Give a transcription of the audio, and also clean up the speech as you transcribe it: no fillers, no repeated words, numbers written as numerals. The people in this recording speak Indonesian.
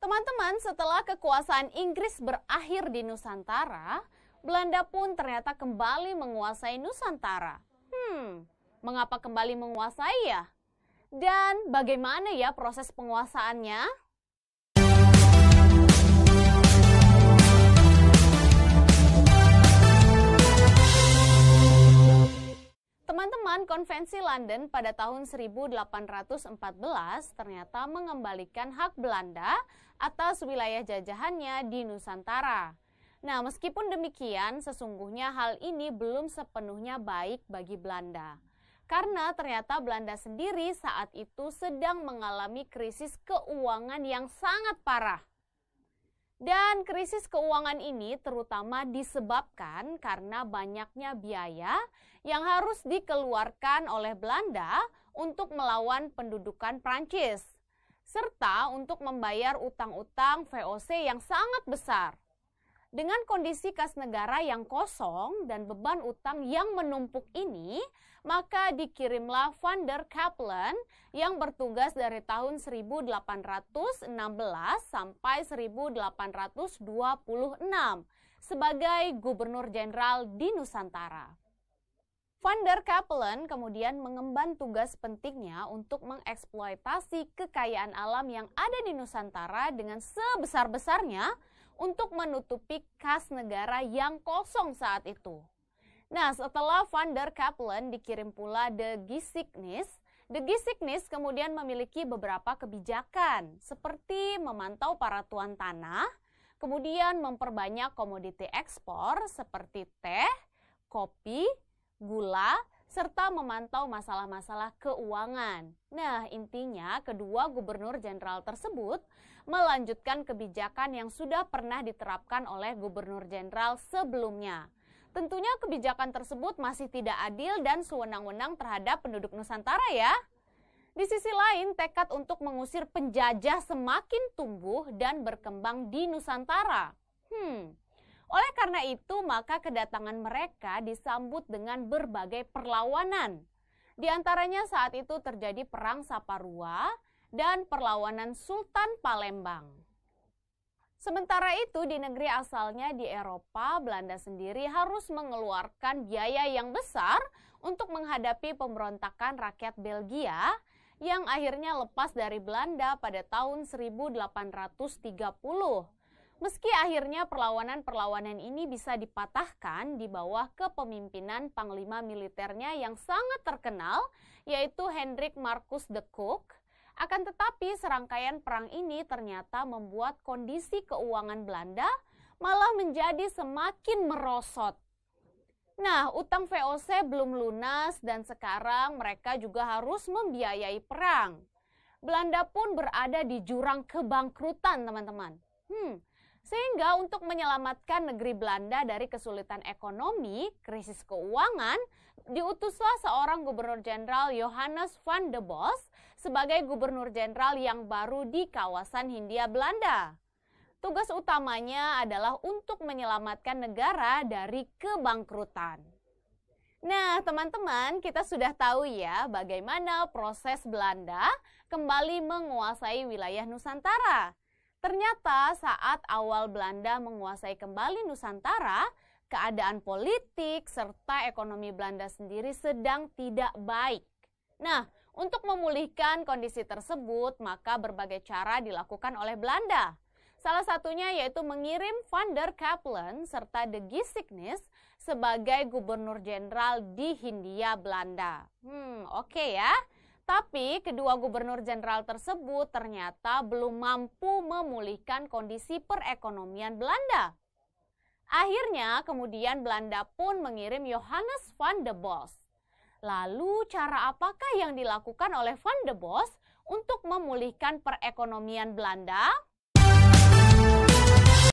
Teman-teman, setelah kekuasaan Inggris berakhir di Nusantara, Belanda pun ternyata kembali menguasai Nusantara. Mengapa kembali menguasai ya? Dan bagaimana ya proses penguasaannya? Teman-teman, Konvensi London pada tahun 1814 ternyata mengembalikan hak Belanda atas wilayah jajahannya di Nusantara. Nah, meskipun demikian, sesungguhnya hal ini belum sepenuhnya baik bagi Belanda. Karena ternyata Belanda sendiri saat itu sedang mengalami krisis keuangan yang sangat parah. Dan krisis keuangan ini terutama disebabkan karena banyaknya biaya yang harus dikeluarkan oleh Belanda untuk melawan pendudukan Prancis, serta untuk membayar utang-utang VOC yang sangat besar. Dengan kondisi kas negara yang kosong dan beban utang yang menumpuk ini, maka dikirimlah Van der Capellen yang bertugas dari tahun 1816 sampai 1826 sebagai Gubernur Jenderal di Nusantara. Van der Capellen kemudian mengemban tugas pentingnya untuk mengeksploitasi kekayaan alam yang ada di Nusantara dengan sebesar-besarnya untuk menutupi kas negara yang kosong saat itu. Nah, setelah Van der Capellen dikirim pula De Giesignis kemudian memiliki beberapa kebijakan seperti memantau para tuan tanah, kemudian memperbanyak komoditi ekspor seperti teh, kopi, gula, serta memantau masalah-masalah keuangan. Nah, intinya kedua gubernur jenderal tersebut melanjutkan kebijakan yang sudah pernah diterapkan oleh gubernur jenderal sebelumnya. Tentunya kebijakan tersebut masih tidak adil dan sewenang-wenang terhadap penduduk Nusantara ya. Di sisi lain, tekad untuk mengusir penjajah semakin tumbuh dan berkembang di Nusantara. Oleh karena itu, maka kedatangan mereka disambut dengan berbagai perlawanan. Di antaranya saat itu terjadi Perang Saparua dan perlawanan Sultan Palembang. Sementara itu, di negeri asalnya di Eropa, Belanda sendiri harus mengeluarkan biaya yang besar untuk menghadapi pemberontakan rakyat Belgia yang akhirnya lepas dari Belanda pada tahun 1830. Meski akhirnya perlawanan-perlawanan ini bisa dipatahkan di bawah kepemimpinan panglima militernya yang sangat terkenal, yaitu Hendrik Marcus de Kok, akan tetapi serangkaian perang ini ternyata membuat kondisi keuangan Belanda malah menjadi semakin merosot. Nah, utang VOC belum lunas dan sekarang mereka juga harus membiayai perang. Belanda pun berada di jurang kebangkrutan, teman-teman. Sehingga untuk menyelamatkan negeri Belanda dari kesulitan ekonomi, krisis keuangan, diutuslah seorang gubernur jenderal Johannes van der Bos sebagai gubernur jenderal yang baru di kawasan Hindia Belanda. Tugas utamanya adalah untuk menyelamatkan negara dari kebangkrutan. Nah, teman-teman, kita sudah tahu ya bagaimana proses Belanda kembali menguasai wilayah Nusantara. Ternyata saat awal Belanda menguasai kembali Nusantara, keadaan politik serta ekonomi Belanda sendiri sedang tidak baik. Nah, untuk memulihkan kondisi tersebut, maka berbagai cara dilakukan oleh Belanda. Salah satunya yaitu mengirim Van der Capellen serta De Giesignis sebagai gubernur jenderal di Hindia Belanda. Oke ya. Tapi kedua gubernur jenderal tersebut ternyata belum mampu memulihkan kondisi perekonomian Belanda. Akhirnya kemudian Belanda pun mengirim Johannes van der Bos. Lalu cara apakah yang dilakukan oleh van der Bos untuk memulihkan perekonomian Belanda?